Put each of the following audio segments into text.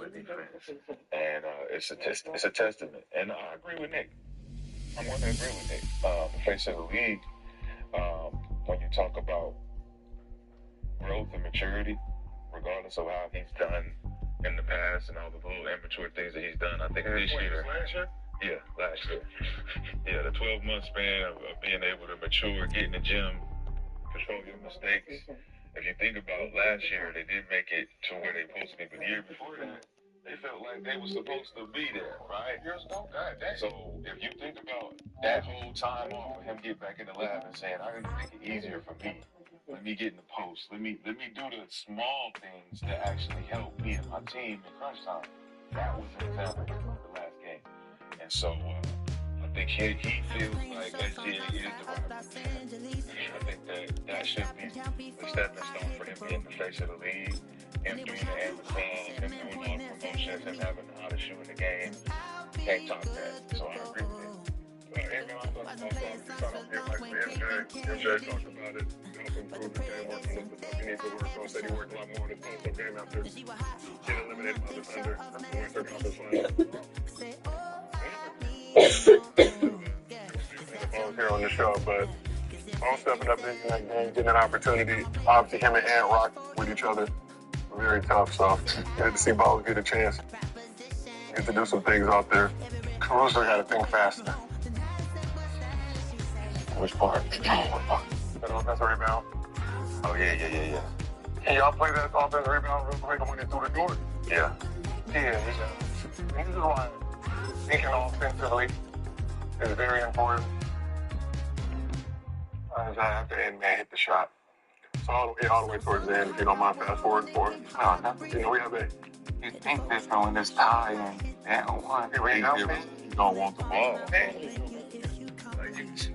solid defense, and it's a testament. And I agree with Nick. I'm going to agree with Nick. The face of the league. When you talk about growth and maturity, regardless of how he's done in the past and all the little immature things that he's done, I think this year. Last year? Yeah, last year. Yeah, the 12-month span of being able to mature, get in the gym, control your mistakes. If you think about last year, they didn't make it to where they supposed to be, but the year before that, they felt like they were supposed to be there, right? So if you think about that whole time off of him getting back in the lab and saying, I need to make it easier for me. Let me get in the post. Let me do the small things that actually help me and my team in crunch time. That was an example of the last game. And so I think he feels like SGA is the right man. I think that should be the stepping stone for him being the face of the league. Him doing the Amazon, him doing all the promotions, him having the hottest shoe in the game. Can't top that. So I agree with him. Hey, man, I thought about get like MJ talked about it, help improve the game, working on the stuff he needs to work on. Said he worked a lot more on his post-up game after getting eliminated by the Thunder in the Western Conference Finals. Here on the show, but all stepping up into that game, getting an opportunity. Obviously, him and Ant rock with each other. Very tough, so good to see Ball get a chance. Get to do some things out there. Caruso got to think faster. Which part? That offensive rebound. Oh, yeah. Can y'all play that offensive rebound real quick when they through the door? Yeah. Yeah, this is why thinking offensively is very important. After the end, man, hit the shot. So all the way towards the end, if you don't mind, fast forward for it. No, we have a... You think different when it's tied and one. You don't want the ball. Like you can see.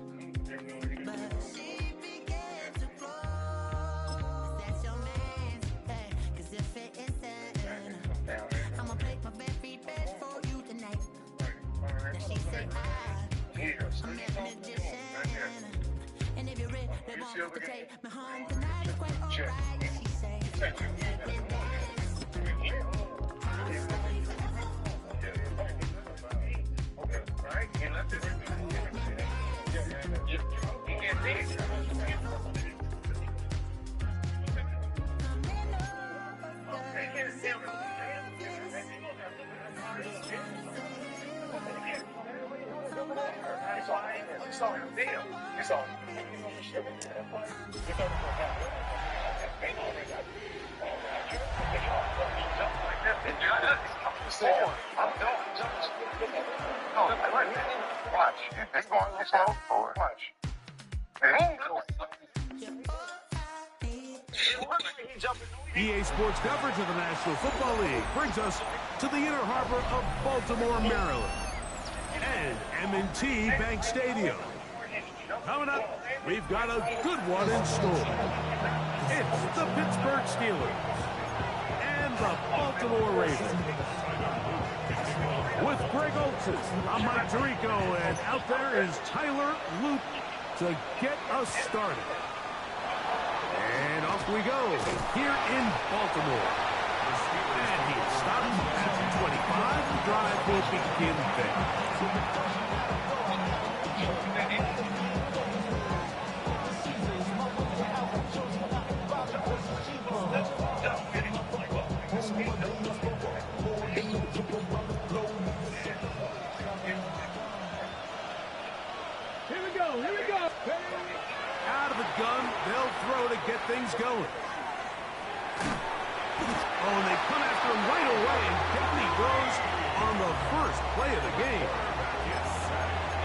EA Sports coverage of the National Football League brings us to the inner harbor of Baltimore, Maryland, and M&T Bank Stadium. Coming up, we've got a good one in store. It's the Pittsburgh Steelers and the Baltimore Ravens. With Greg Olson, I'm Mike Tirico, and out there is Tyler Luke to get us started. And off we go here in Baltimore. And he stops at 25. The drive will begin there. Here we go. Out of the gun, they'll throw to get things going. Oh, and they come after him right away, and down he goes on the first play of the game.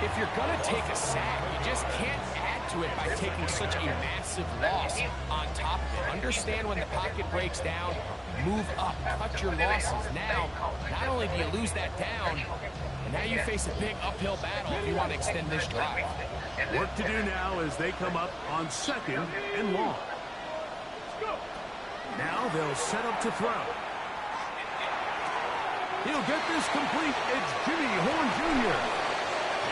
If you're going to take a sack, you just can't add to it by taking such a massive loss on top of it. Understand when the pocket breaks down, move up, cut your losses. Now, not only do you lose that down, and now you face a big uphill battle if you want to extend this drive. Work to do now as they come up on 2nd and long. Now they'll set up to throw. He'll get this complete. It's Jimmy Horn Jr.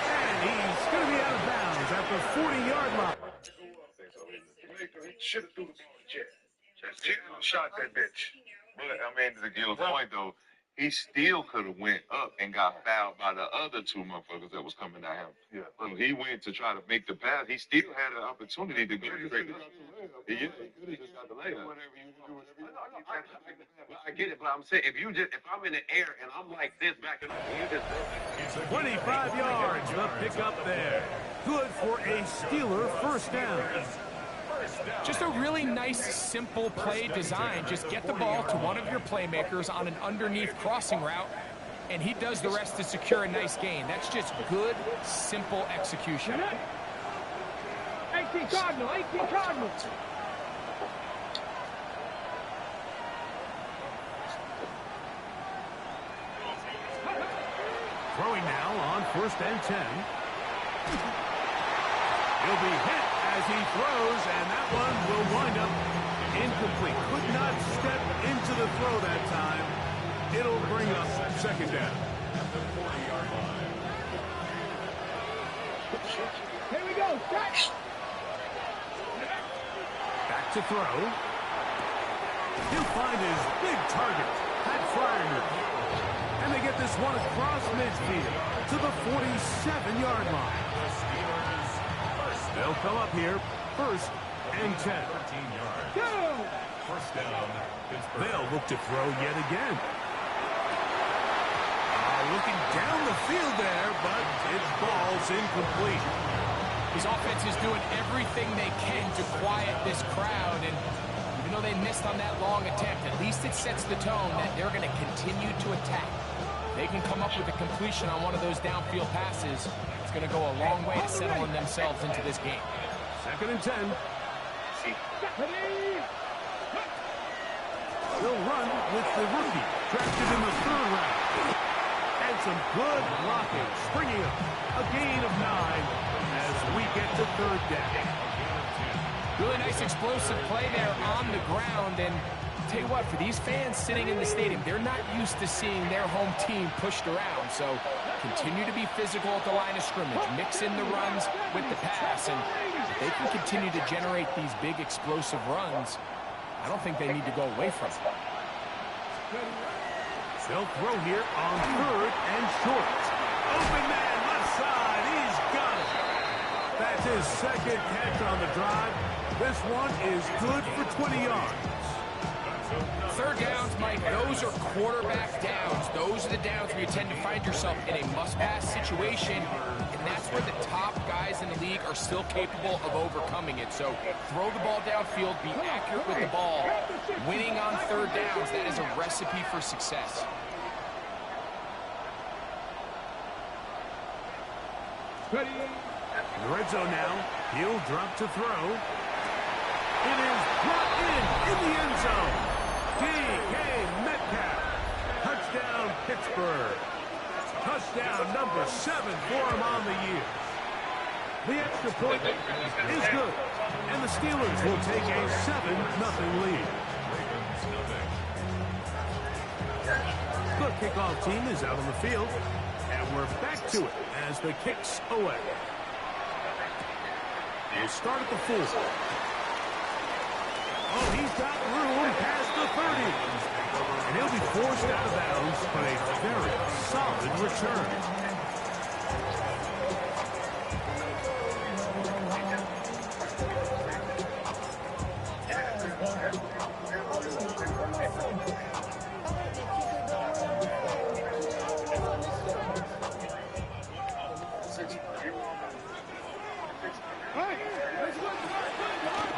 And he's going to be out of bounds at the 40-yard line. He should have threw the ball to Jet. Jet shot that bitch. But, I mean, to Gil's point, though, he still could have went up and got fouled by the other two motherfuckers that was coming at him. Yeah. So he went to try to make the pass. He still had an opportunity to get straight up. Yeah, he could have just got the layup. I get it, but I'm saying if I'm in the air and I'm like this back and you just 25 yards, the pickup there. Good for a Steeler first down. Just a really nice, simple play design. Just get the ball to one of your playmakers on an underneath crossing route, and he does the rest to secure a nice gain. That's just good, simple execution. 18 Cardinals. Throwing now on 1st and 10. He'll be hit as he throws, and that one will wind up incomplete. Could not step into the throw that time. It'll bring up 2nd down. Here we go. Back to throw. He'll find his big target, Pat Fryer. And they get this one across midfield to the 47-yard line. They'll come up here, 1st and 10. They'll look to throw yet again. Looking down the field there, but it falls incomplete. His offense is doing everything they can to quiet this crowd, and even though they missed on that long attempt, at least it sets the tone that they're going to continue to attack. They can come up with a completion on one of those downfield passes. It's going to go a long way to settling themselves into this game. 2nd and 10. They'll run with the rookie, drafted in the 3rd round. And some good blocking, springing up. A gain of 9 as we get to 3rd down. Really nice explosive play there on the ground, and tell you what, for these fans sitting in the stadium, they're not used to seeing their home team pushed around, so continue to be physical at the line of scrimmage, mix in the runs with the pass, and if they can continue to generate these big explosive runs, I don't think they need to go away from it. They'll throw here on 3rd and short. Open man, left side, he's got it. That's his 2nd catch on the drive. This one is good for 20 yards. 3rd downs, Mike, those are quarterback downs. Those are the downs where you tend to find yourself in a must-pass situation, and that's where the top guys in the league are still capable of overcoming it. So throw the ball downfield, be accurate with the ball. Winning on 3rd downs, that is a recipe for success. In the red zone now, he'll drop to throw. It is brought in the end zone. D.K. Metcalf. Touchdown, Pittsburgh. Touchdown number 7 for him on the year. The extra point is good, and the Steelers will take a 7-0 lead. The kickoff team is out on the field, and we're back to it as the kick's away. We'll start at the 4. Oh, he's got room past the 30. And he'll be forced out of bounds, but a very solid return.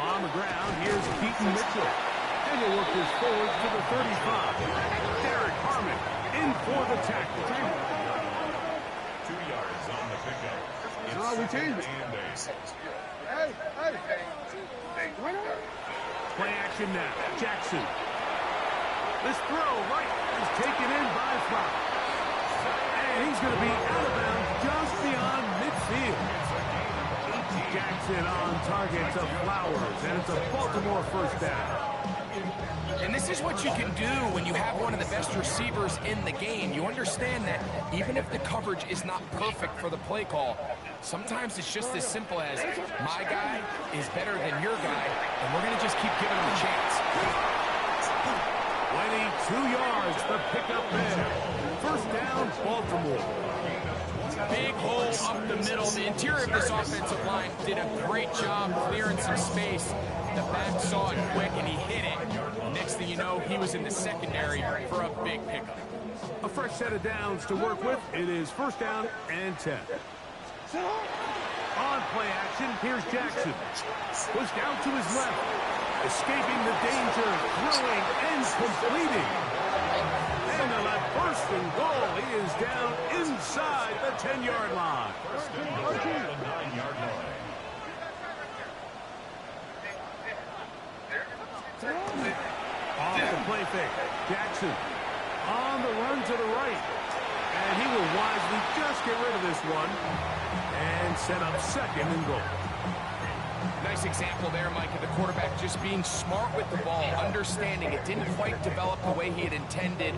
On the ground, here's Keaton Mitchell. And he'll work his forward to the 35. Derek Harmon in for the tackle. 2 yards on the pickup. We changed it. Play action now. Jackson. This throw right is taken in by Flowers. And he's going to be out of bounds just beyond midfield. Jackson on target to Flowers, and it's a Baltimore first down. And this is what you can do when you have one of the best receivers in the game. You understand that even if the coverage is not perfect for the play call, sometimes it's just as simple as my guy is better than your guy, and we're going to just keep giving him a chance. Well 22 yards, the pickup there. First down, Baltimore. Big hole up the middle. The interior of this offensive line did a great job clearing some space. The back saw it quick, and he hit it. Next thing you know, he was in the secondary for a big pickup. A fresh set of downs to work with. It is first down and 10. On play action, here's Jackson. Pushed out to his left. Escaping the danger, throwing and completing. And on that first and goal, he is down inside the 10-yard line. Off the play fake. Jackson on the run to the right. And he will wisely just get rid of this one and set up second and goal. Nice example there, Mike, of the quarterback just being smart with the ball, understanding it didn't quite develop the way he had intended.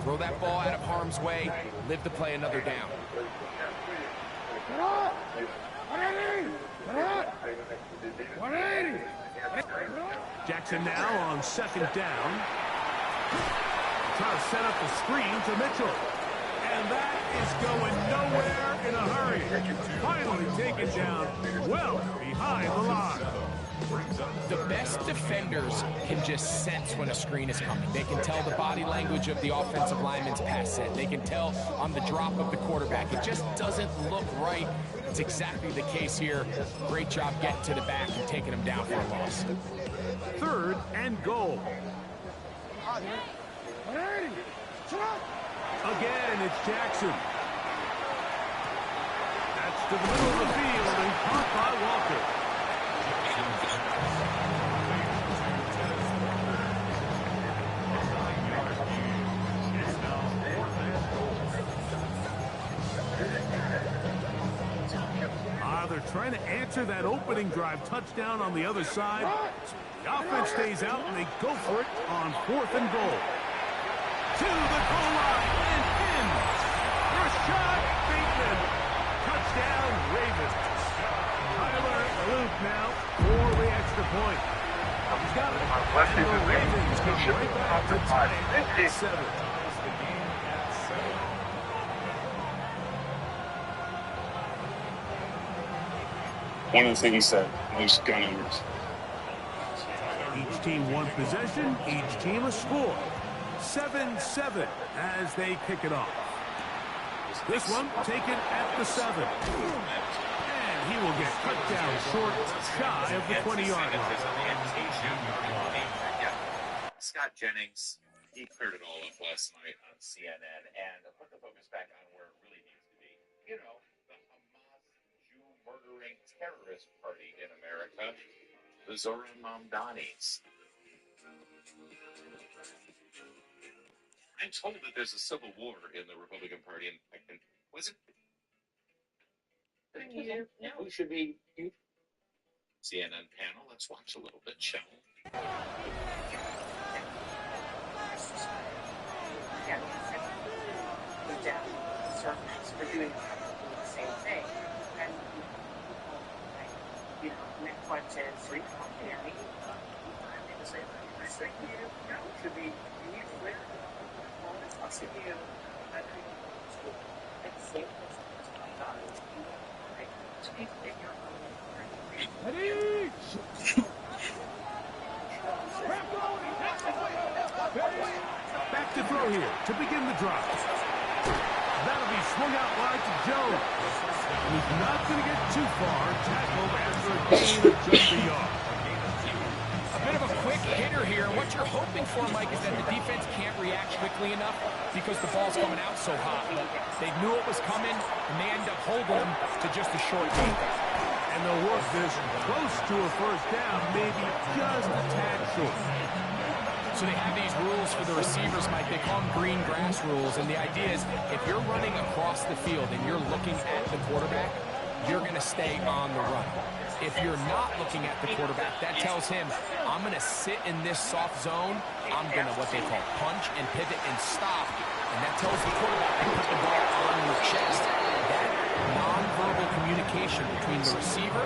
Throw that ball out of harm's way, live to play another down. Jackson now on second down. Trying to set up the screen to Mitchell. And that is going nowhere in a hurry. Finally taken down well behind the line. The best defenders can just sense when a screen is coming. They can tell the body language of the offensive lineman's pass set. They can tell on the drop of the quarterback. It just doesn't look right. It's exactly the case here. Great job getting to the back and taking him down for a loss. Third and goal. Again, it's Jackson. That's to the middle of the field and caught by Walker. They're trying to answer that opening drive touchdown on the other side. The offense stays out, and they go for it on fourth and goal. To the goal line and in. Rashad Bateman. Touchdown, Ravens. Tyler Luke now for the extra point. He's got it. And the Ravens come right back to tie it at 7. One of the things that most gun owners. Each team one possession, each team a score. 7-7 as they kick it off. This one taken at the 7. And he will get cut down short, shy of the 20-yard line. Scott Jennings, he cleared it all up last night on CNN and put the focus back on where it really needs to be. You know, the Hamas Jew murdering terrorist party in America, the Zohar Mamdanis. I'm told that there's a civil war in the Republican Party, and was it? Who should be CNN panel? Let's watch a little bit, shall we? Yeah, the death servants for doing the same thing. And you know, Nick went to 3 company. It was like, no, it should be you clear. I'll see you. I think it's safe. Back to throw here to begin the drive. That'll be swung out wide to Jones. He's not going to get too far. Tackled after a gain of just a yard. A bit of a quick hitter here. What you're hoping for, Mike, is that the defense can't react quickly enough because the ball's coming out so hot. But they knew it was coming, and they end up holding them to just a short gain. And they'll work this close to a first down, maybe just a tad short. So they have these rules for the receivers, Mike. They call them green grass rules. And the idea is if you're running across the field and you're looking at the quarterback, you're going to stay on the run. If you're not looking at the quarterback, that tells him, I'm going to sit in this soft zone. I'm going to, what they call, punch and pivot and stop. And that tells the quarterback to put the ball on your chest. That nonverbal communication between the receiver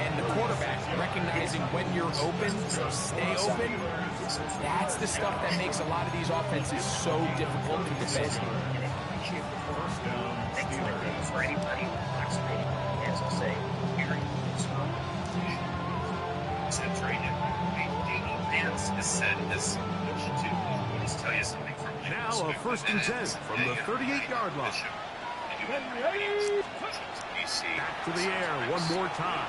and the quarterback, recognizing when you're open, stay open. That's the stuff that makes a lot of these offenses so difficult to defend. For anybody who watches the as I say, hearing Vance has said this to just tell you something from now a 1st and 10 from the 38-yard line. Back to the air one more time.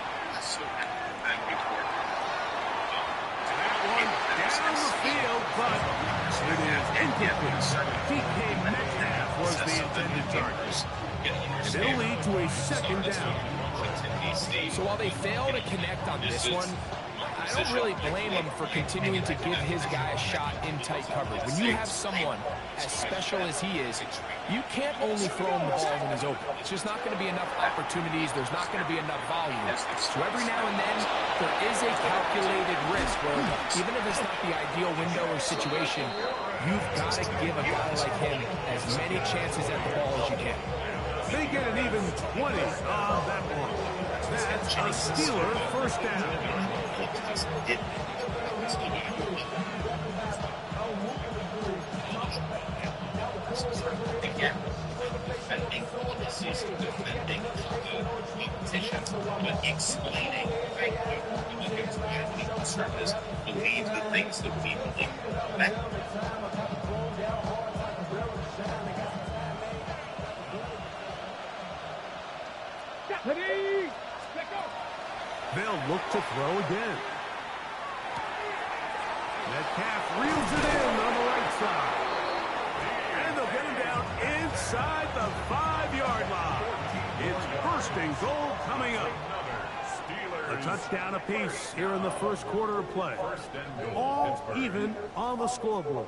That one down the field, but it is incomplete. DK Metcalf was the intended target. And it'll lead to a 2nd down. So while they fail to connect on this one, I don't really blame him for continuing to give his guy a shot in tight coverage. When you have someone as special as he is, you can't only throw him the ball when he's open. It's just not going to be enough opportunities. There's not going to be enough volume. So every now and then, there is a calculated risk where even if it's not the ideal window or situation, you've got to give a guy like him as many chances at the ball as you can. They get an even 20 on that one. That's a Steeler 1st down. Again, defending policies, defending competition, but explaining thank you should be concerned is believe the things that we believe. They'll look to throw again. Metcalf reels it in on the right side. And they'll get him down inside the 5-yard line. It's 1st and goal coming up. A touchdown apiece here in the 1st quarter of play. All even on the scoreboard.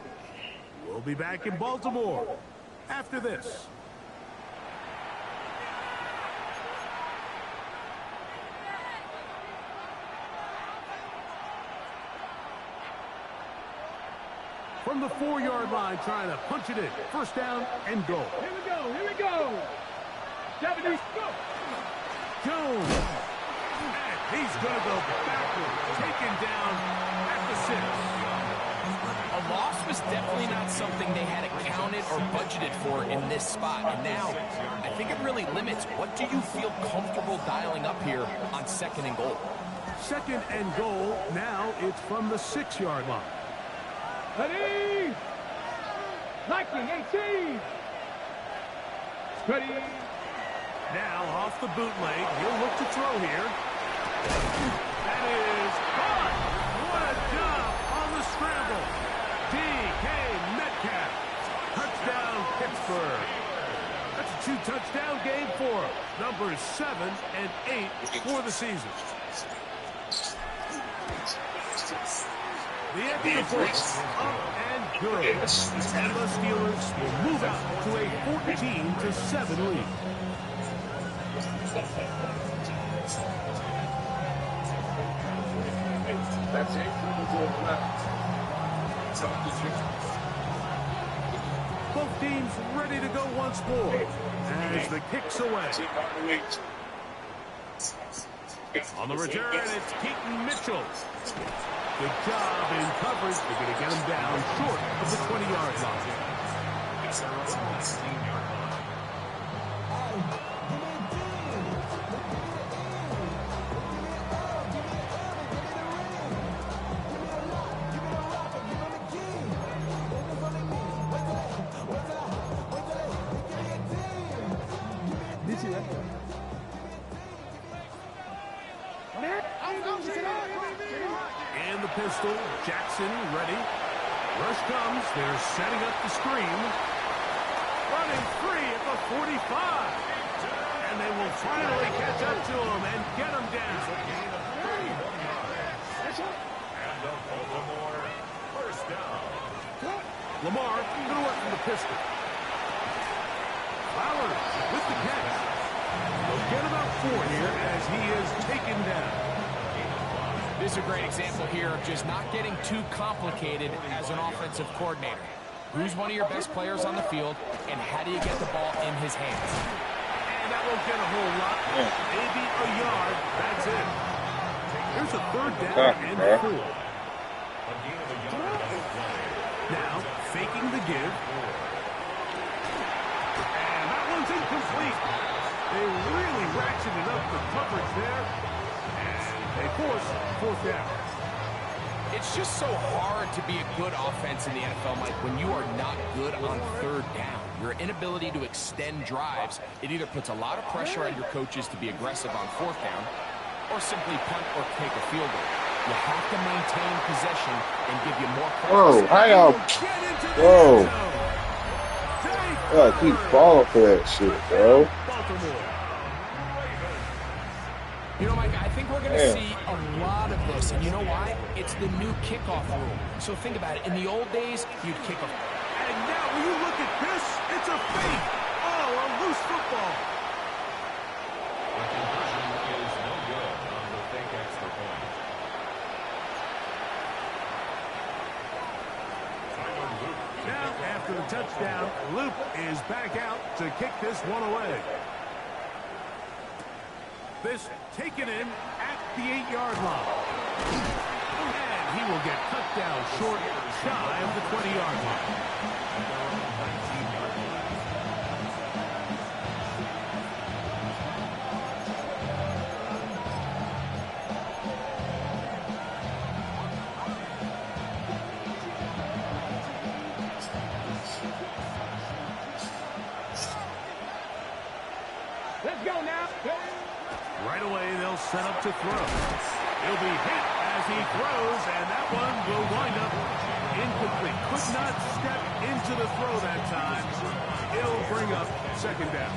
We'll be back in Baltimore after this. From the 4-yard line, trying to punch it in. 1st down and goal. Here we go, here we go. 70, go. Jones. And he's going to go backward. Taken down at the 6. A loss was definitely not something they had accounted or budgeted for in this spot. And now, I think it really limits what do you feel comfortable dialing up here on 2nd and goal. 2nd and goal. Now it's from the 6-yard line. Ready? Liking 18. Ready? Now off the bootleg. He'll look to throw here. That is caught. What a job on the scramble. DK Metcalf. Touchdown Pittsburgh. That's a 2-touchdown game for him. Numbers 7 and 8 for the season. The extra point is up and good. And the Steelers will move out to a 14-7 lead. That's it. Both teams ready to go once more as the kick's away. On the return, it's Keaton Mitchell. Good job in coverage. They're going to get him down short of the 20-yard line. And the pistol, Jackson ready. Rush comes, they're setting up the screen. Running free at the 45. And they will finally catch up to him and get him down. Lamar going to work from the pistol. Flowers with the catch. They'll get about 4 here as he is taken down. This is a great example here of just not getting too complicated as an offensive coordinator. Who's one of your best players on the field, and how do you get the ball in his hands? And And that won't get a whole lot. Maybe a yard. That's it. Here's a third down and 4. Now, faking the give. And that one's incomplete. They really ratcheted up the coverage there. And they force 4th down. It's just so hard to be a good offense in the NFL, Mike, when you are not good on 3rd down. Your inability to extend drives, it either puts a lot of pressure on your coaches to be aggressive on 4th down, or simply punt or take a field goal. You have to maintain possession and give you more pressure. Whoa, how y'all? Whoa. I keep falling for that shit, bro. You know, Mike, I think we're going to see a lot of this, and you know why? It's the new kickoff rule. So think about it. In the old days, you'd kick off. And now, when you look at this, it's a fake. Oh, a loose football. The conversion is no good on the fake extra point. Now, after the touchdown, Luke is back out to kick this one away. This taken in at the 8-yard line. And he will get cut down short, shy of the 20-yard line. Let's go now. Right away, they'll set up to throw. He'll be hit as he throws, and that one will wind up incomplete. Could not step into the throw that time. It'll bring up 2nd down.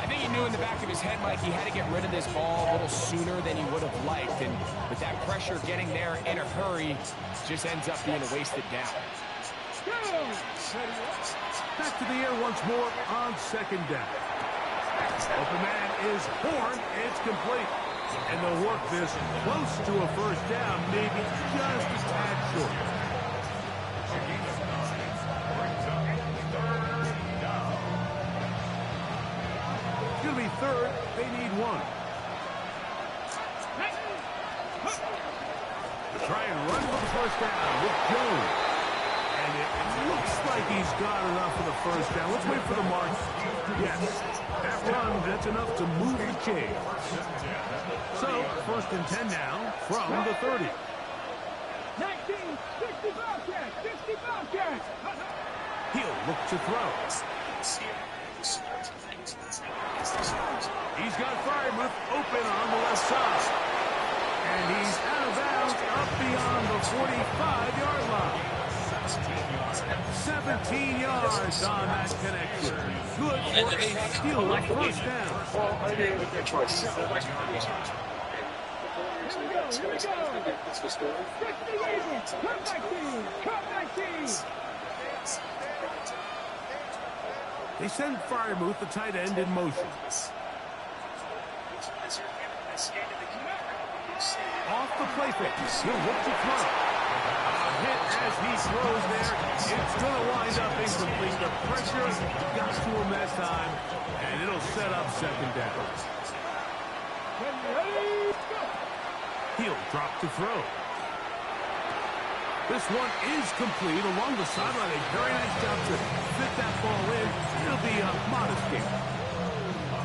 I think he knew in the back of his head, Mike, he had to get rid of this ball a little sooner than he would have liked. And with that pressure getting there in a hurry, just ends up being a wasted down. Back to the air once more on 2nd down. Open man is Horn. It's complete. And they'll work this close to a 1st down, maybe just a tad short. It's going to be 3rd. They need 1. To try and run for the 1st down with Jones. And it looks like he's got enough for the 1st down. Let's wait for the mark. Yes. That run, that's enough to move the chains. So, 1st and 10 now from the 30. 19, 60 Bobcat, 60 Bobcat. He'll look to throw. He's got Freiermuth open on the left side. And he's out of bounds up beyond the 45-yard line. 17 yards on that connection. Good for a steal of 1st down. Here we go. 60 Ravens. Come back team. They send Freiermuth, the tight end, in motion. Off the play fake. He'll look to throw. Hit as he throws there. It's going to wind up incomplete. The pressure got to him that time, and it'll set up 2nd down. He'll drop to throw. This one is complete along the sideline. A very nice job to fit that ball in. It'll be a modest game.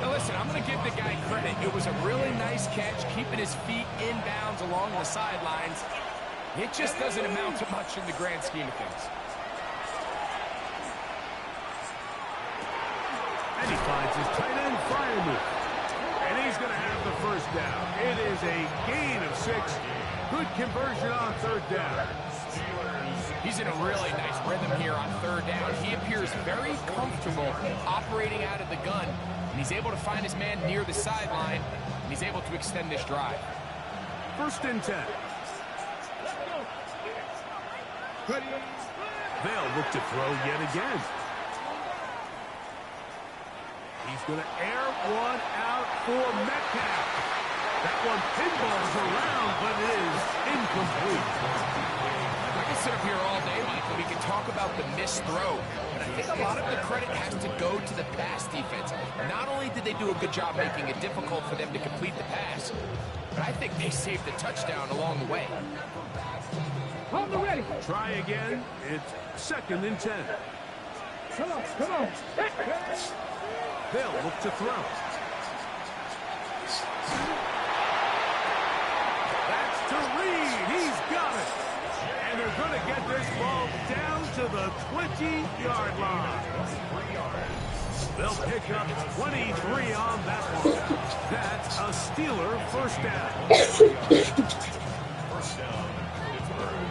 Now listen, I'm going to give the guy credit. It was a really nice catch, keeping his feet in bounds along the sidelines. It just doesn't amount to much in the grand scheme of things. And he finds his tight end, Freiermuth. And he's going to have the 1st down. It is a gain of 6. Good conversion on 3rd down. He's in a really nice rhythm here on 3rd down. He appears very comfortable operating out of the gun. And he's able to find his man near the sideline. And he's able to extend this drive. 1st and 10. They'll look to throw yet again. He's going to air one out for Metcalf. That one pinballs around, but it is incomplete. I can sit up here all day, Michael. We can talk about the missed throw, but I think a lot of the credit has to go to the pass defense. Not only did they do a good job making it difficult for them to complete the pass, but I think they saved the touchdown along the way. On the ready. Try again. It's 2nd and 10. Come on, come on. They'll look to throw. That's to Reed. He's got it. And they're going to get this ball down to the 20-yard line. They'll pick up 23 on that one. That's a Steeler first down. First down, Pittsburgh.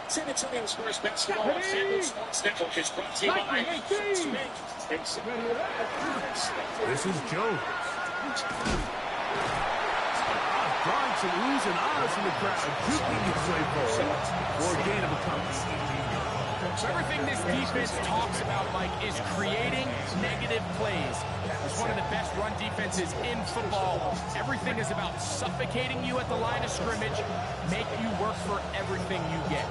San Antonio Spurs basketball on Family Sports Network is brought to you by This is Jones. Drawing some oohs and ahs from the crowd, juking his way forward for a gain of a couple. So everything this defense talks about, Mike, is creating negative plays. It's one of the best run defenses in football. Everything is about suffocating you at the line of scrimmage, make you work for everything you get.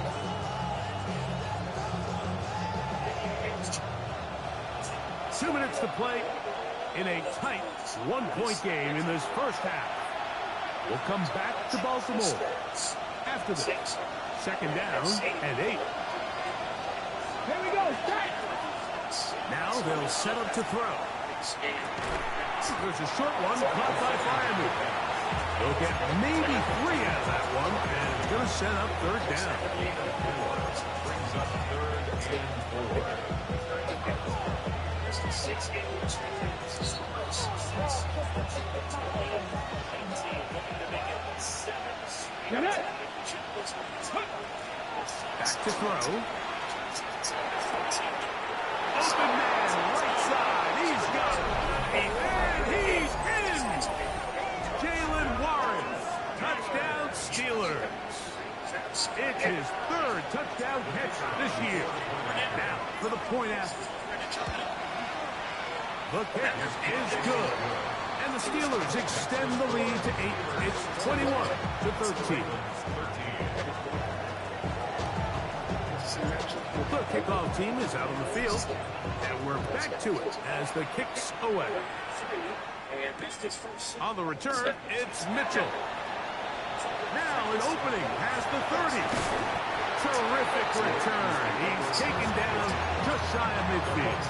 2 minutes to play in a tight one-point game in this first half. We'll come back to Baltimore after this. 2nd down and 8. Here we go. Now they'll set up to throw. There's a short one caught by Fireman. They'll get maybe 3 out of that one, and it's going to set up 3rd down. Brings up 3rd and 4. Back to throw. Open man, right side. He's got it. And he's in. Jalen Warren. Touchdown Steelers. It's his 3rd touchdown catch this year. Now for the point after. The catch is good. And the Steelers extend the lead to 8. It's 21-13. The kickoff team is out on the field, and we're back to it as the kicks away. On the return, it's Mitchell. Now an opening past the 30. Terrific return. He's taken down just shy of midfield.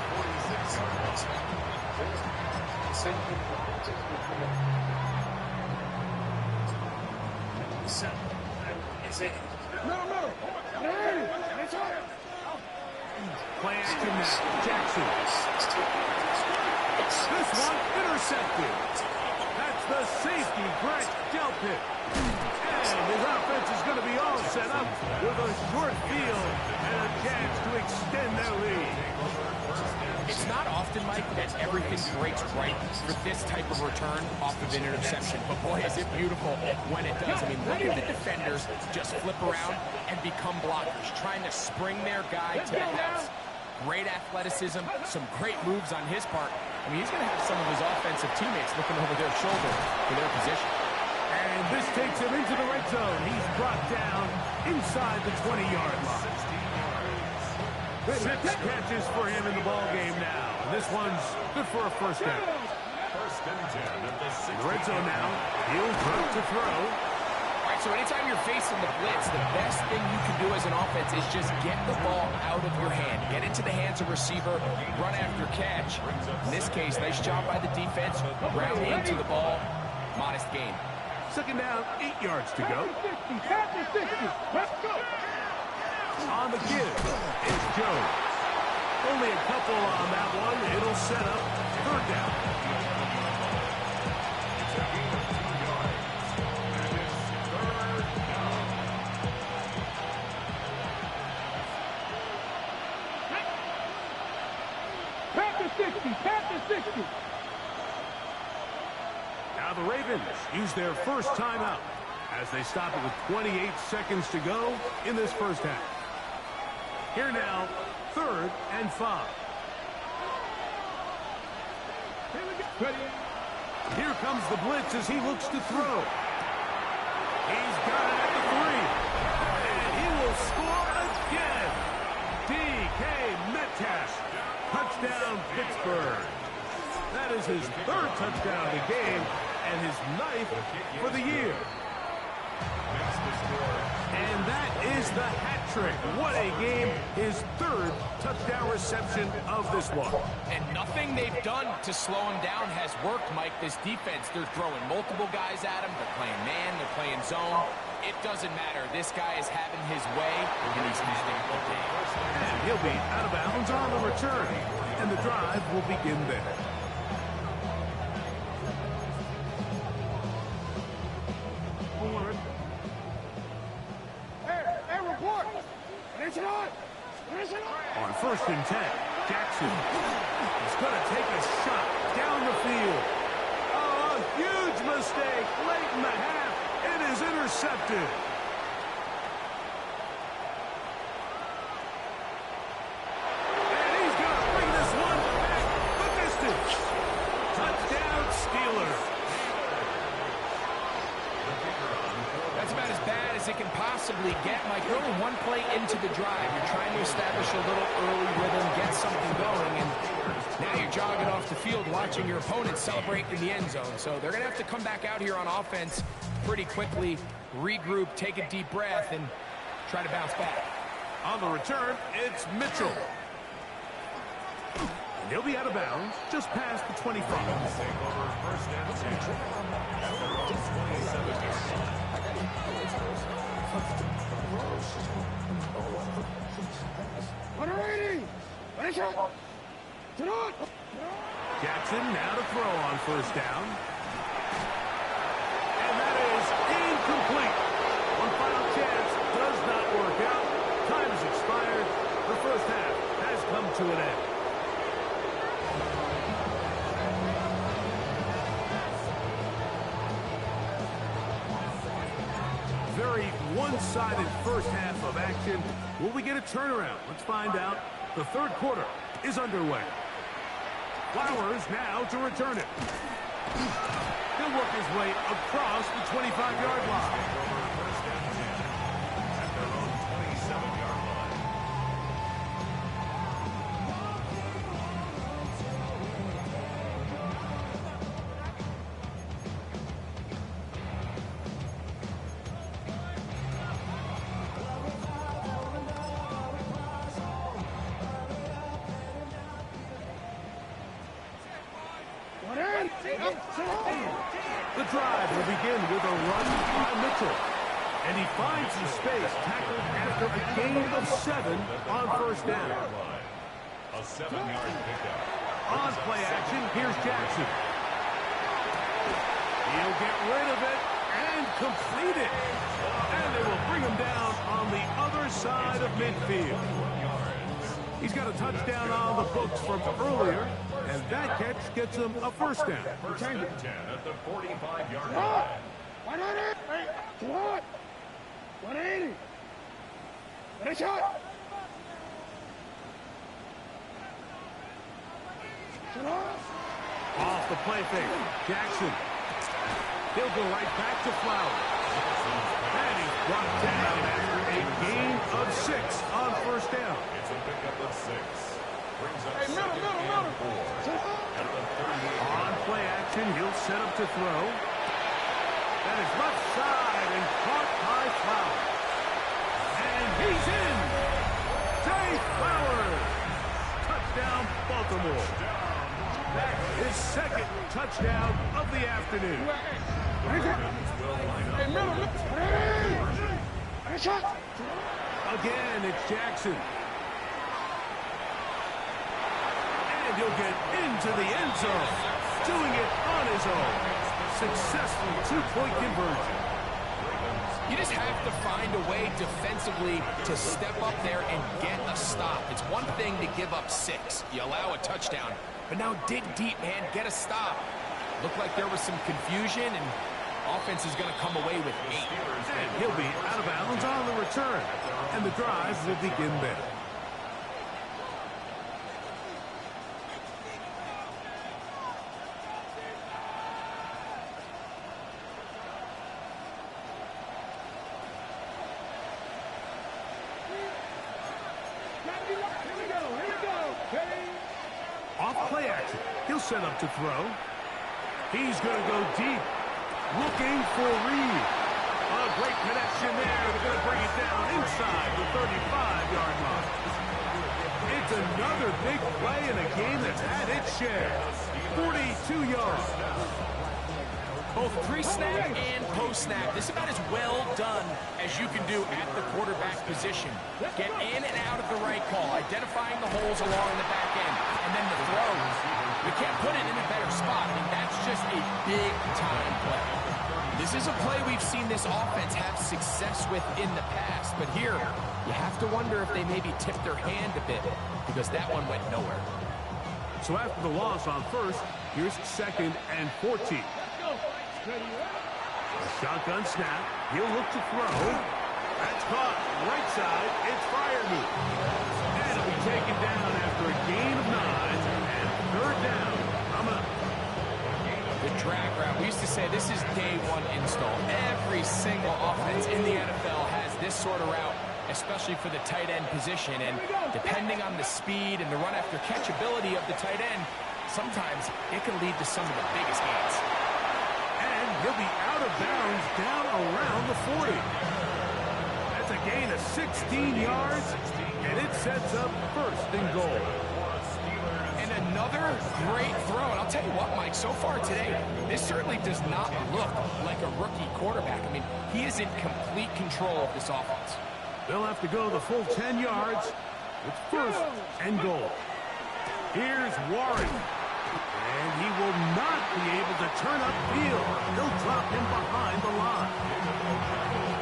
Play action now. Jackson. This one intercepted. That's the safety, Brett Delpit. And his offense is going to be all set up with a short field and a chance to extend their lead. It's not often, Mike, that everything breaks right for this type of return off of an interception. But boy, is it beautiful when it does. I mean, look at the defenders just flip around and become blockers, trying to spring their guy to the house. Great athleticism, some great moves on his part. I mean, he's going to have some of his offensive teammates looking over their shoulder for their position. And this takes him into the red zone. He's brought down inside the 20-yard line. 6 catches for him in the ball game now. And this one's good for a first down. First and 10 at the 6. Red zone now. He'll drop to throw. All right, so anytime you're facing the blitz, the best thing you can do as an offense is just get the ball out of your hand. Get into the hands of receiver, run after catch. In this case, nice job by the defense. Round into the ball. Modest gain. 2nd down, 8 yards to go. Let's go. On the give, it's Jones. Only a couple on that one. It'll set up 3rd down. It's a gain of 2 yards. And it's 3rd down. Pass to 60. Now the Ravens use their first timeout as they stop it with 28 seconds to go in this first half. Here now, 3rd and 5. Here comes the blitz as he looks to throw. He's got it at the 3. And he will score again. DK Metcalf. Touchdown, Pittsburgh. That is his 3rd touchdown of the game and his 9th for the year. And that is the hat trick. What a game. His 3rd touchdown reception of this one. And nothing they've done to slow him down has worked, Mike. This defense, they're throwing multiple guys at him. They're playing man, they're playing zone. It doesn't matter. This guy is having his way, and he's having a good day. And he'll be out of bounds on the return. And the drive will begin there. On 1st and 10, Jackson is going to take a shot down the field. Oh, a huge mistake late in the half. It is intercepted. And he's going to bring this one back the distance. Touchdown, Steelers. That's about as bad as it can possibly get, Mike. You're only one play into the drive. You're trying to establish a little early rhythm, get something going, and now you're jogging off the field watching your opponent celebrate in the end zone. So they're going to have to come back out here on offense pretty quickly, regroup, take a deep breath, and try to bounce back. On the return, it's Mitchell. And he'll be out of bounds just past the 25. Jackson now to throw on 1st down. And that is incomplete. One final chance does not work out. Time has expired. The first half has come to an end. Very one-sided first half of action. Will we get a turnaround? Let's find out. The 3rd quarter is underway. Flowers now to return it. He'll work his way across the 25-yard line. The drive will begin with a run by Mitchell. And he finds some space tackled after a gain of 7 on 1st down. A 7-yard pickup. On play action, here's Jackson. He'll get rid of it and complete it. And they will bring him down on the other side of midfield. He's got a touchdown on the books from earlier, and that catch gets him a 1st down. 1st and 10 at the 45-yard line. 180. Finish it. Off the play fake, Jackson. He'll go right back to Flowers. And he's brought down after a gain of 6 on 1st down. It's a pickup of 6. Brings up 2nd and 4 at the 38. On play action, he'll set up to throw. That is left side and caught by Flowers. And he's in. Zay Flowers. Touchdown, Baltimore. That is 2nd touchdown of the afternoon. Again, it's Jackson. And he'll get into the end zone. Doing it on his own. Successful 2-point conversion. You just have to find a way defensively to step up there and get a stop. It's one thing to give up 6. You allow a touchdown. But now dig deep, man. Get a stop. Looked like there was some confusion, and Offense is going to come away with 8. And he'll be out of bounds on the return. And the drive will begin there. Off play action. He'll set up to throw. He's going to go deep. Looking for Reed. A great connection there. They're going to bring it down inside the 35-yard line. It's another big play in a game that's had its share. 42 yards. Both pre-snap and post-snap. This is about as well done as you can do at the quarterback position. Get in and out of the right call, identifying the holes along the back end, and then the throw. You can't put it in a better spot. I mean, that's just a big-time play. This is a play we've seen this offense have success with in the past, but here, you have to wonder if they maybe tipped their hand a bit, because that one went nowhere. So after the loss on first, here's 2nd and 14. A shotgun snap. He'll look to throw. That's caught. Right side. It's Freiermuth. And it'll be taken down after a gain of 9. And 3rd down. Coming up. The drag route. We used to say this is day one install. Every single offense in the NFL has this sort of route, especially for the tight end position. And depending on the speed and the run after catch ability of the tight end, sometimes it can lead to some of the biggest gains. And he'll be out of bounds down around the 40. That's a gain of 16 yards, and it sets up 1st and goal. And another great throw. And I'll tell you what, Mike, so far today, this certainly does not look like a rookie quarterback. I mean, he is in complete control of this offense. They'll have to go the full 10 yards. It's 1st and goal. Here's Warren. And he will not be able to turn upfield. He'll drop him behind the line.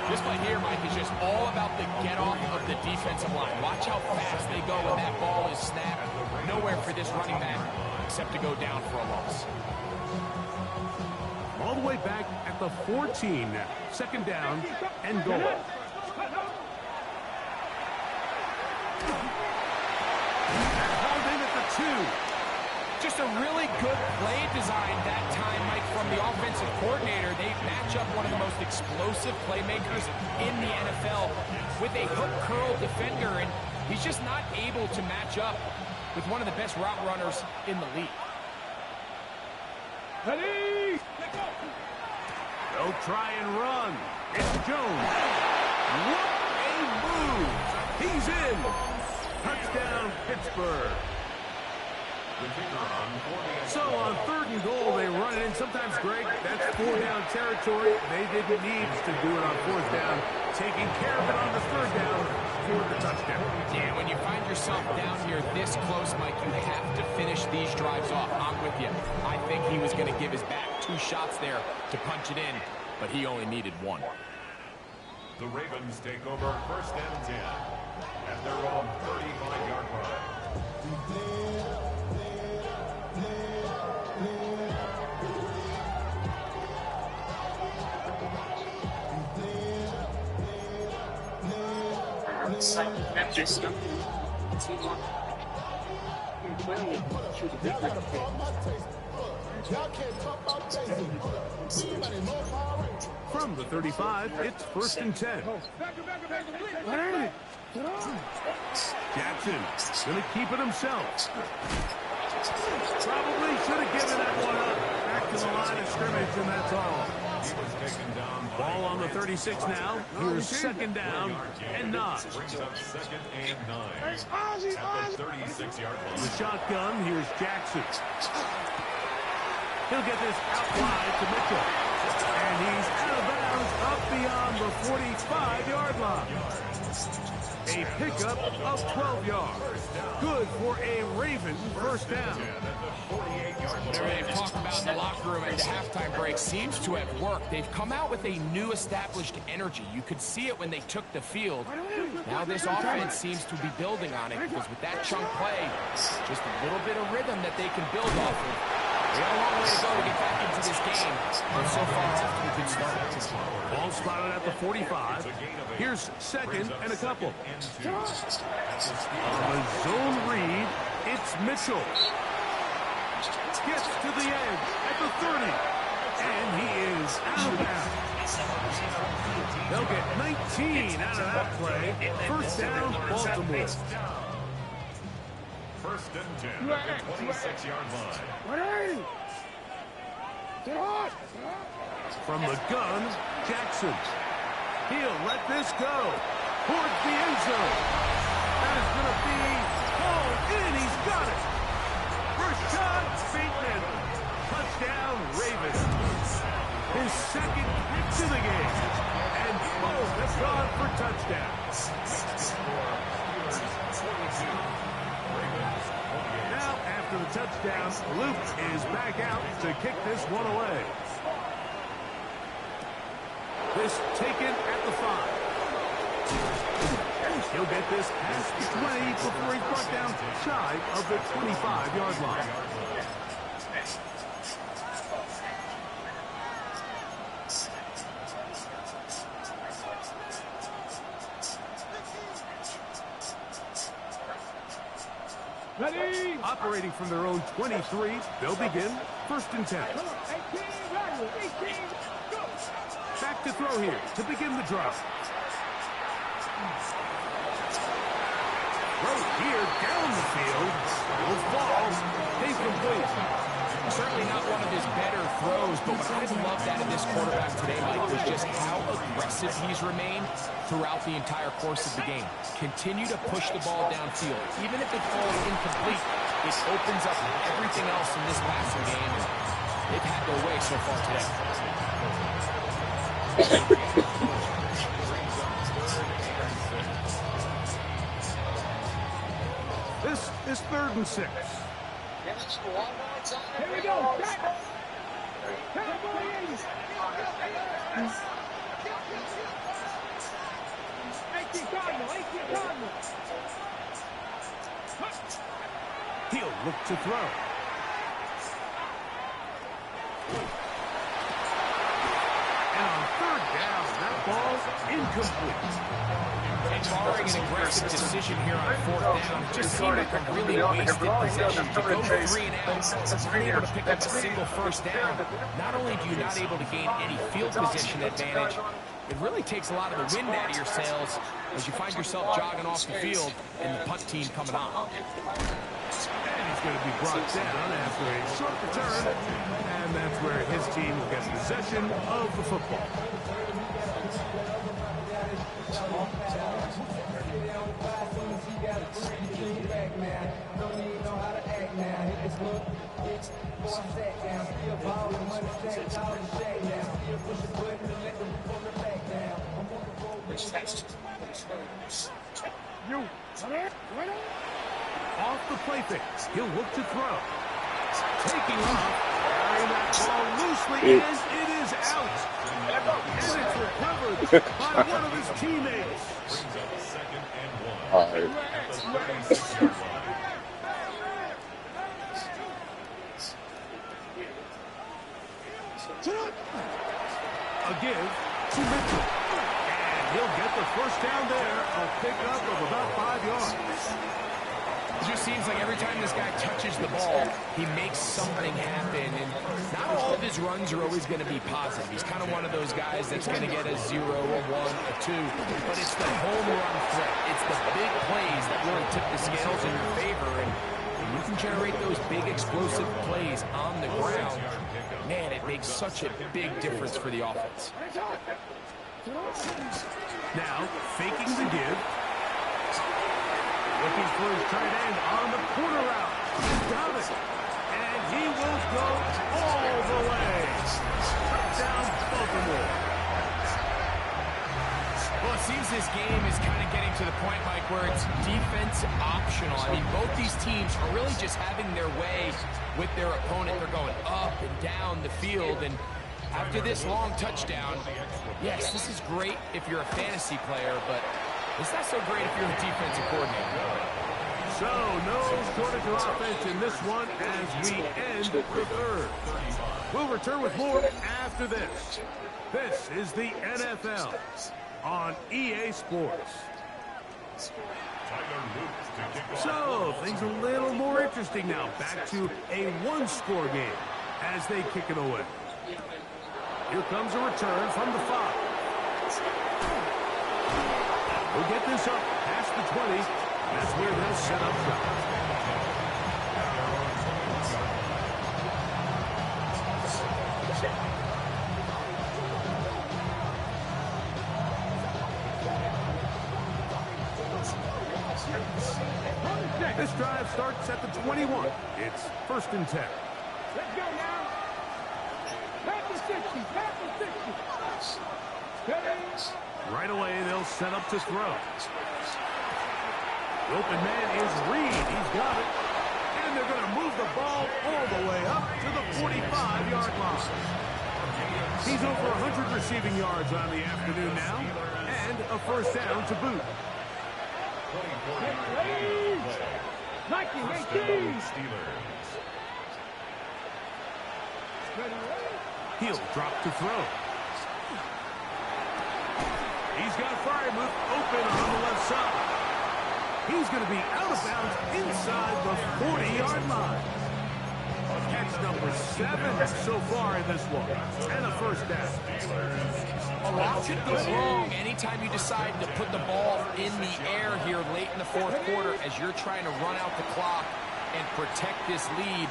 This play here, Mike, is just all about the get-off of the defensive line. Watch how fast they go when that ball is snapped. Nowhere for this running back except to go down for a loss. All the way back at the 14 now. 2nd down and goal. Hauled in at the 2. Just a really good play design that time, Mike, from the offensive coordinator. They match up one of the most explosive playmakers in the NFL with a hook curl defender, and he's just not able to match up with one of the best route runners in the league. They'll try and run. It's Jones. What a move. He's in. Touchdown, Pittsburgh. So on 3rd and goal, they run it in. Sometimes, Greg, that's 4-down territory. They didn't need to do it on 4th down. Taking care of it on the 3rd down for the touchdown. Yeah, when you find yourself down here this close, Mike, you have to finish these drives off. I'm with you. I think he was going to give his back 2 shots there to punch it in, but he only needed 1. The Ravens take over 1st and 10 at their own 35-yard line. From the 35, it's 1st and 10. Jackson going to keep it himself. Probably should have given that one up. Back to the line of scrimmage, and that's all. Ball on the 36 now. Here's 2nd down and 9. Brings up 2nd and 9 at the 36-yard line. The shotgun, here's Jackson. He'll get this out wide to Mitchell. And he's out of bounds up beyond the 45-yard line. A pickup of 12 yards. Good for a Raven 1st down. Whatever they've talked about in the locker room at the halftime break seems to have worked. They've come out with a new established energy. You could see it when they took the field. Now this offense seems to be building on it because with that chunk play, just a little bit of rhythm that they can build off of. They got a long way to go to get back into this game, but so far off to a good start. at the 45. Here's second and a couple. On the zone read, it's Mitchell. Gets to the edge at the 30. And he is out of bounds. They'll get 19 out of that play. First down, Baltimore. First and 10 at the 26-yard line. From the gun, Jackson. He'll let this go towards the end zone. That is going to be hauled in. He's got it. First shot, Bateman. Touchdown, Ravens. His second catch of the game. And both have gone for touchdowns. Now, after the touchdown, Luke is back out to kick this one away. This taken at the 5. He'll get this past the 20 before he's brought down shy of the 25-yard line. Ready? Operating from their own 23, they'll begin first and 10. 18, go. Back to throw here to begin the drive. Throw here down the field. Will fall. Incomplete. Certainly not one of his better throws, but what I loved out of this quarterback today, Mike, was just how aggressive he's remained throughout the entire course of the game. Continue to push the ball downfield. Even if it falls incomplete, it opens up everything else in this passing game. They've had their way so far today. This is 3rd and 6. Here we go. He'll look to throw. And on 3rd down, that ball's incomplete. And barring an aggressive decision here on 4th down, it just seemed like a really wasted possession. To go 3 and out, not able to pick up a single first down. Not only do you not able to gain any field position advantage, it really takes a lot of the wind out of your sails as you find yourself jogging off the field and the punt team coming on. And he's going to be brought down after a short return, and that's where his team will get possession of the football. Off the play fake, he'll look to throw. Taking off, carrying that ball loosely, and it is out. And it's recovered by one of his teammates. All right. A give to Mitchell. And he'll get the first down there. A pickup of about 5 yards. It just seems like every time this guy touches the ball, he makes something happen. And not all of his runs are always going to be positive. He's kind of one of those guys that's going to get a 0, a 1, a 2. But it's the home run threat. It's the big plays that really tip the scales in your favor. And when you can generate those big explosive plays on the ground, man, it makes such a big difference for the offense. Now, faking the give. Looking for his tight end on the corner route. He's got it. And he will go all the way. Touchdown, Baltimore. Well, it seems this game is kind of getting to the point, Mike, where it's defense optional. I mean, both these teams are really just having their way with their opponent. They're going up and down the field. And after this long touchdown, yes, this is great if you're a fantasy player, but it's not so great if you're a defensive coordinator. So, no shortage of offense in this one as we end the third. We'll return with more after this. This is the NFL on EA Sports. So, things a little more interesting now. Back to a one-score game as they kick it away. Here comes a return from the 5. We'll get this up past the 20. That's where they'll set up shop. This drive starts at the 21. It's 1st and 10. Let's go now. Back to 60. Back to 60. Right away, they'll set up to throw. The open man is Reed. He's got it. And they're going to move the ball all the way up to the 45-yard line. He's over 100 receiving yards on the afternoon now. And a 1st down to boot. 19-18. He'll drop to throw. He's got Freiermuth open on the left side. He's going to be out of bounds inside the 40-yard line. Catch number 7 so far in this one. And a 1st down. A lot could go wrong anytime you decide to put the ball in the air here late in the 4th quarter as you're trying to run out the clock and protect this lead.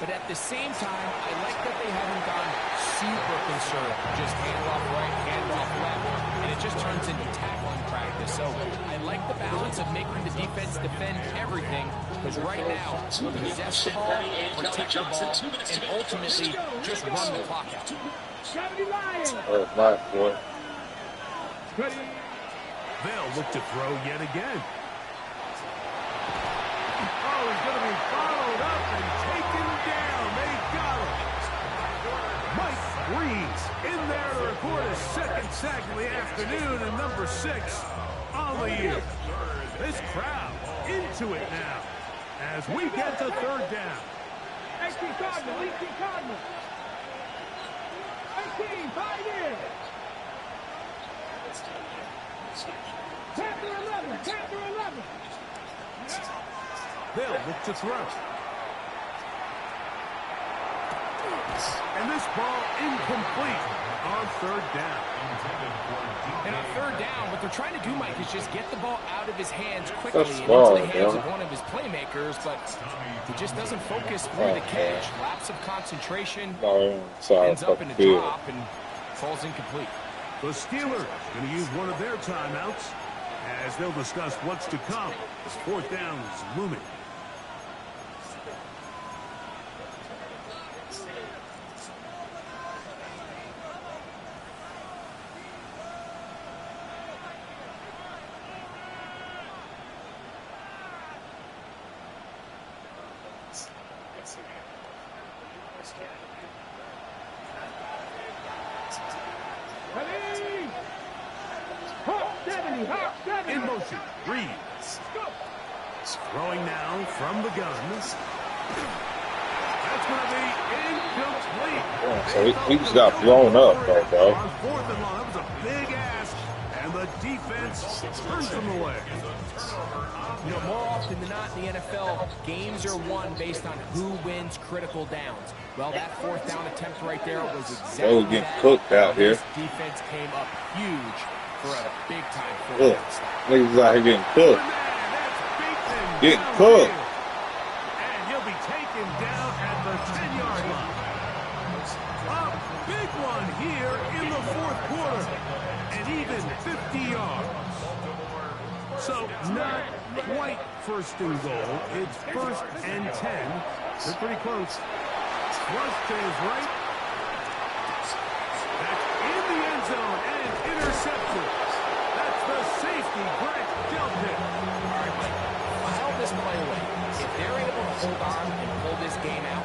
But at the same time, I like that they haven't gone super conservative. Just hand off right, hand off left, and it just turns into tackling practice. So I like the balance of making the defense defend everything, because right now, possess the ball, protect the ball, and ultimately just run the clock out. Oh, my boy. They'll look to throw yet again. Oh, he's going to be followed up and taken down. They got him. Mike Reeves in there to record his 2nd sack of the afternoon and number 6 on the year. This crowd into it now as we get to 3rd down. 18 Cardinal, 18 Cardinal. 18, 5 in. Chapter 11, chapter 11. They'll look to throw. And this ball incomplete on 3rd down. And on 3rd down, what they're trying to do, Mike, is just get the ball out of his hands quickly and small, into the hands of one of his playmakers, but he just doesn't focus through the catch. Lapse of concentration, ends up in a drop and falls incomplete. The Steelers going to use one of their timeouts as they'll discuss what's to come as 4th down is looming. In motion, Reed. Throwing now from the gun. That's going to be incomplete. So he just got blown up, though, bro. On 4th and long, that was a big ask, and the defense turns them away. You know, more often than not in the NFL, games are won based on who wins critical downs. Well, that 4th down attempt right there was exactly getting cooked out here. This defense came up huge for a big-time 4th Look, down stop. niggas out here getting cooked. Getting cooked. And he'll be taken down at the 10-yard line. A big one here in the 4th quarter. And even 50 yards. So not quite 1st and goal. It's 1st and 10. They're pretty close. Thrust to his right. That's in the end zone and intercepted. That's the safety, Greg Delpit. All right, Mike, file this play away. If they're able to hold on and pull this game out,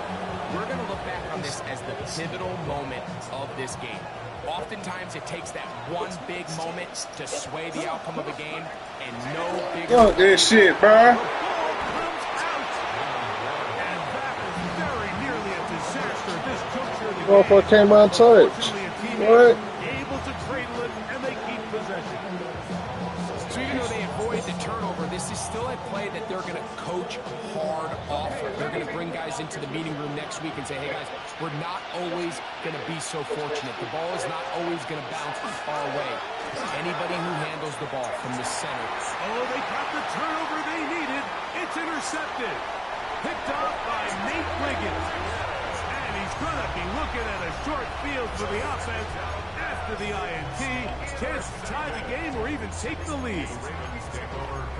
we're going to look back on this as the pivotal moment of this game. Oftentimes, it takes that one big moment to sway the outcome of a game, and no bigger... Fuck this shit, bro. Motherfucker came untouched. What? Able to cradle it, and they keep possession. So even though they avoid the turnover, this is still a play that they're going to coach hard off of. They're going to bring guys into the meeting room next week and say, hey, guys, we're not always going to be so fortunate. The ball is not always going to bounce our way. Anybody who handles the ball from the center. Oh, they got the turnover they needed. It's intercepted. Picked off by Nate Wiggins. And he's going to be looking at a short field for the offense after the INT. Chance to tie the game or even take the lead.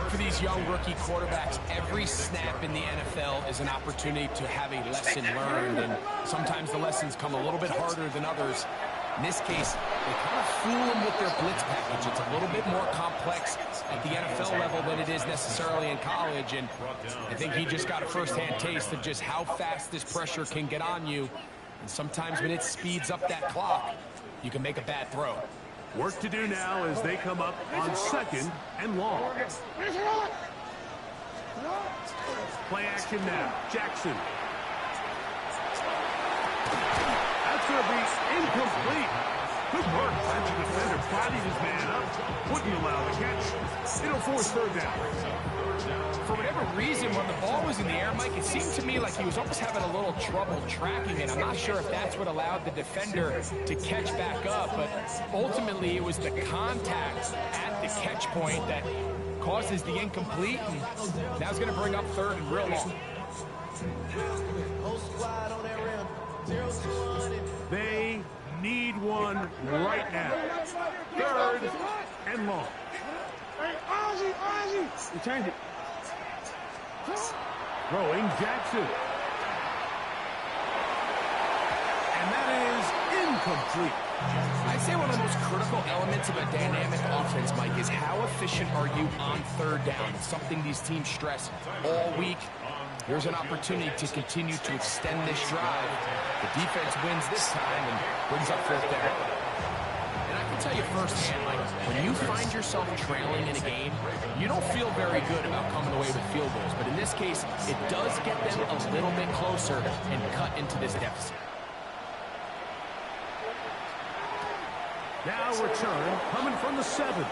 For these young rookie quarterbacks, every snap in the NFL is an opportunity to have a lesson learned, and sometimes the lessons come a little bit harder than others. In this case, they kind of fool them with their blitz package. It's a little bit more complex at the NFL level than it is necessarily in college, and I think he just got a first-hand taste of just how fast this pressure can get on you, and sometimes when it speeds up that clock, you can make a bad throw. Work to do now as they come up on 2nd and long. Play action now. Jackson. That's going to be incomplete. Good work. The defender bodied his man up. Wouldn't allow the catch. It'll force 3rd down. For whatever reason, when the ball was in the air, Mike, it seemed to me like he was almost having a little trouble tracking it. I'm not sure if that's what allowed the defender to catch back up, but ultimately it was the contact at the catch point that causes the incomplete, and now it's going to bring up 3rd and real long. They need one right now. 3rd and long. You change it. Throwing Jackson. And that is incomplete. I'd say one of the most critical elements of a dynamic offense, Mike, is how efficient are you on 3rd down. It's something these teams stress all week. Here's an opportunity to continue to extend this drive. The defense wins this time and brings up 4th down. And I can tell you firsthand, Mike, when you find yourself trailing in a game, you don't feel very good about coming away with field goals. But in this case, it does get them a little bit closer and cut into this deficit. Now return coming from the 7.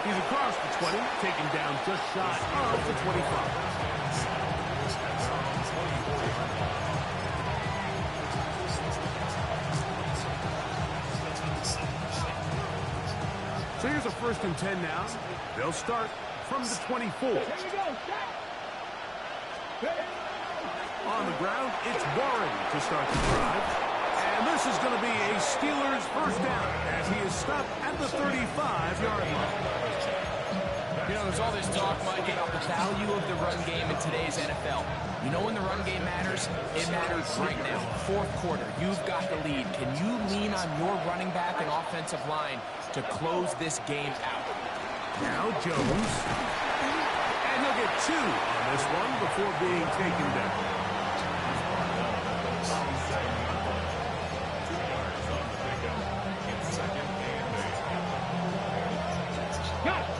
He's across the 20, taken down just shy of the 25. So here's a 1st and 10 now. They'll start from the 24. On the ground, it's Warren to start the drive. And this is going to be a Steelers 1st down as he is stopped at the 35-yard line. You know, there's all this talk, Mike, about the value of the run game in today's NFL. You know when the run game matters? It matters right now. 4th quarter, you've got the lead. Can you lean on your running back and offensive line to close this game out? Now Jones. And he'll get 2 on this one before being taken down.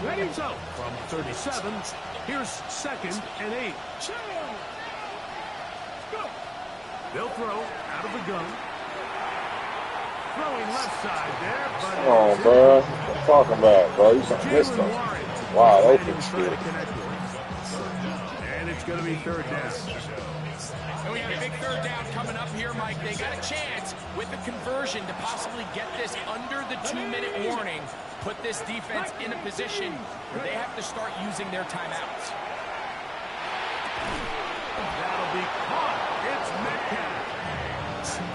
Ready? So, from 37, here's 2nd and 8. They'll throw out of the gun. Throwing left side there, but... Come on, bro. What I'm talking about, bro? You missed them. Wow, open shit. And it's going to be 3rd down. And we have a big 3rd down coming up here, Mike. They got a chance with the conversion to possibly get this under the 2-minute warning, put this defense in a position where they have to start using their timeouts. That'll be caught. It's Metcalf.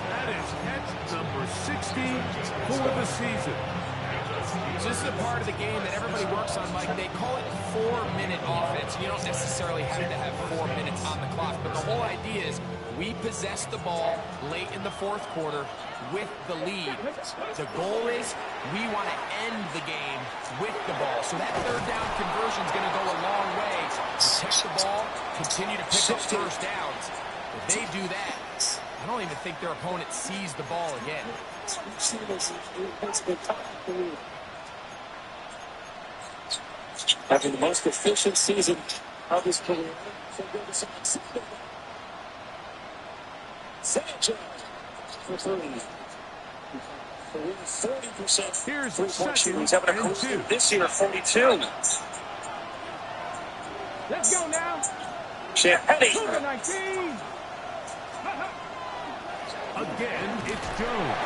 That is catch number 60 for the season. So this is a part of the game that everybody works on, Mike. They call it 4-minute offense. You don't necessarily have to have 4 minutes on the clock, but the whole idea is we possess the ball late in the 4th quarter with the lead. The goal is we want to end the game with the ball. So that 3rd down conversion is going to go a long way. Protect the ball, continue to pick up 1st downs. If they do that, I don't even think their opponent sees the ball again. Having the most efficient season of his career. Sanchez Here's second He's having a and career 2. this year, 42. Let's go now. Champagne. Number 19. Again, it's Jones.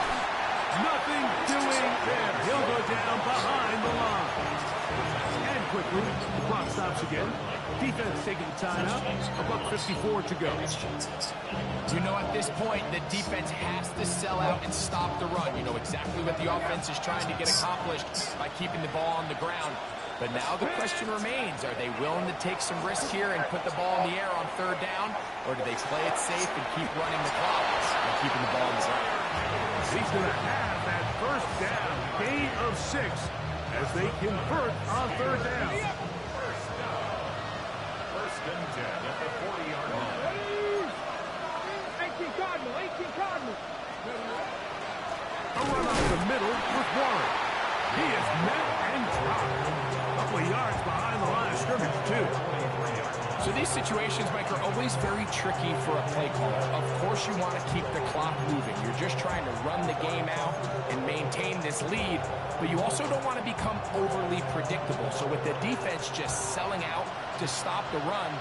Nothing doing there. He'll go down behind the line. And quickly, the clock stops again. Defense taking the timeout. $1:54 to go. You know, at this point, the defense has to sell out and stop the run. You know exactly what the offense is trying to get accomplished by keeping the ball on the ground. But now the question remains, are they willing to take some risk here and put the ball in the air on 3rd down? Or do they play it safe and keep running the clock and keeping the ball on the ground? He's going to have that 1st down, gain of 6, as they convert on 3rd down. First and 10 at the 40-yard line. 18 Cardinal, 18 Cardinal. A run up the middle with Warren. He is met and dropped. A couple of yards behind the line of scrimmage, too. So these situations, Mike, are always very tricky for a play caller. Of course you want to keep the clock moving. You're just trying to run the game out and maintain this lead, but you also don't want to become overly predictable. So with the defense just selling out to stop the run,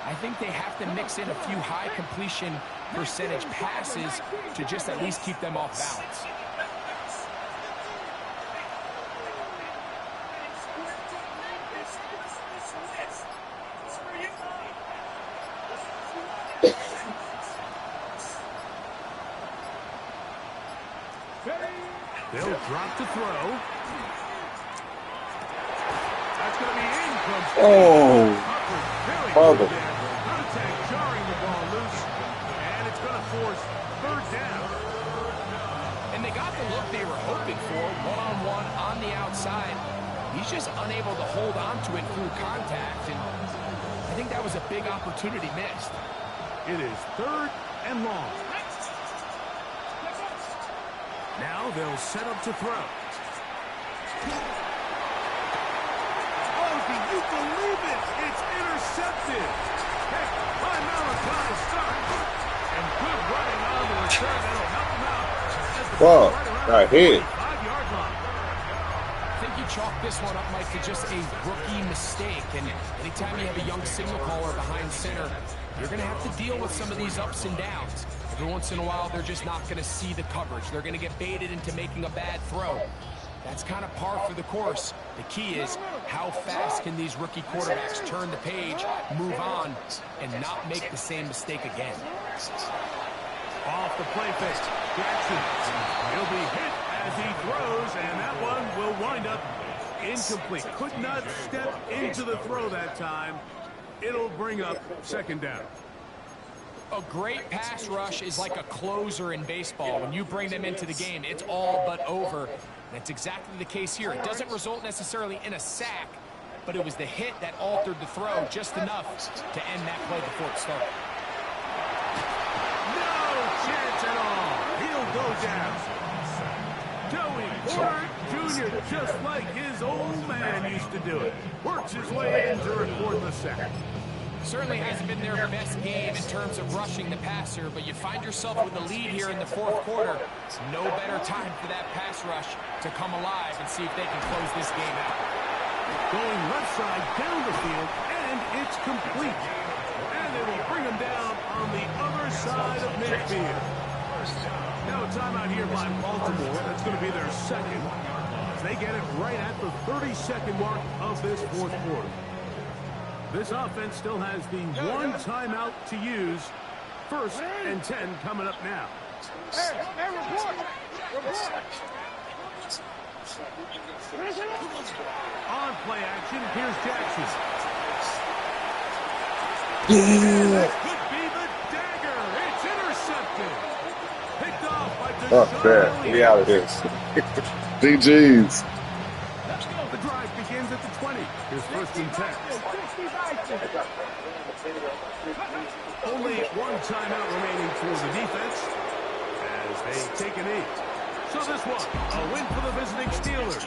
I think they have to mix in a few high completion percentage passes to just at least keep them off balance. They'll drop to throw. That's going to be incomplete. Oh, Very good. Contact jarring the ball loose, and it's going to force 3rd down. And they got the look they were hoping for, one-on-one on the outside. He's just unable to hold on to it through contact, and I think that was a big opportunity missed. It is 3rd and long. Now they'll set up to throw. Oh, do you believe it? It's intercepted. Heck, by Malachi Stark. And good running on the return. That'll help him out. fuck. Got hit. 5-yard line. I think you chalk this one up, Mike, to just a rookie mistake. And anytime you have a young signal caller behind center, you're going to have to deal with some of these ups and downs. Every once in a while, they're just not going to see the coverage. They're going to get baited into making a bad throw. That's kind of par for the course. The key is how fast can these rookie quarterbacks turn the page, move on, and not make the same mistake again. Off the play fake. Jackson. He'll be hit as he throws, and that one will wind up incomplete. Could not step into the throw that time. It'll bring up 2nd down. A great pass rush is like a closer in baseball. When you bring them into the game, it's all but over. That's exactly the case here. It doesn't result necessarily in a sack, but it was the hit that altered the throw just enough to end that play before it started. No chance at all. He'll go down. Joey Porter Jr., just like his old man used to do it. Works his way in to record the sack. Certainly hasn't been their best game in terms of rushing the passer, but you find yourself with the lead here in the 4th quarter. No better time for that pass rush to come alive and see if they can close this game out. Going left side down the field, and it's complete. And they will bring him down on the other side of midfield. Now a timeout here by Baltimore. That's going to be their 2nd. They get it right at the 30-second mark of this 4th quarter. This offense still has the 1 timeout to use. 1st and 10 coming up now. Hey, report. On play action, here's Jackson. Yeah. Could be the dagger. It's intercepted. Picked off by Fuck that. Get out of here. DG's. The drive begins at the 20. Here's 1st and 10. Only 1 timeout remaining for the defense as they take a knee. So this one, a win for the visiting Steelers.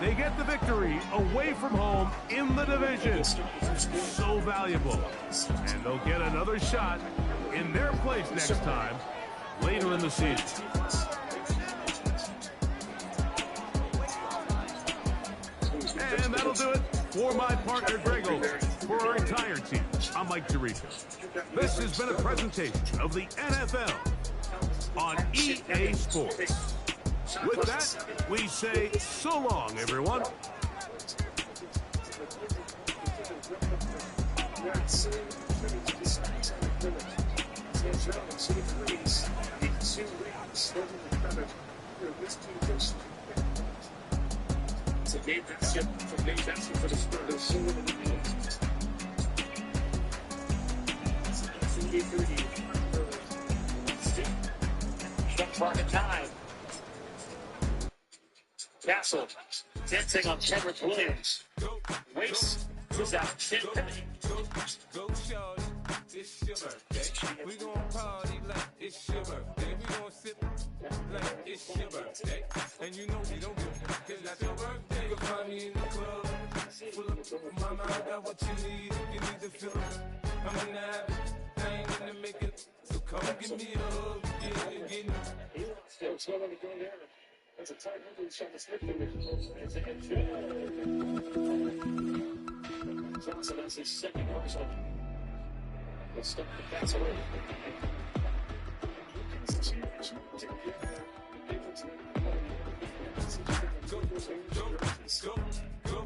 They get the victory away from home in the division. So valuable. And they'll get another shot in their place next time later in the season. And that'll do it for my partner, Greg Olson. For our entire team, I'm Mike Tirico. This has been a presentation of the NFL on EA Sports. With that, we say so long, everyone. It's a game that's yet for me, that's for the Spurs. Shot clock at time. Castle dancing on Cedric Williams. Waits is out. Go, shorty, it's your birthday. We gon' party like it's your birthday. We gon' sip like it's your birthday. And you know we don't give it, cause that's your birthday. You'll find me in the club, full of mama, I got what you need. If you need to fill it, I'm in the habit, I ain't gonna make it. So come give me a hug, yeah, you're getting it. What's going on there? That's a tight movie shot to slip Johnson has his second personal. Let's stop the pass away. Go,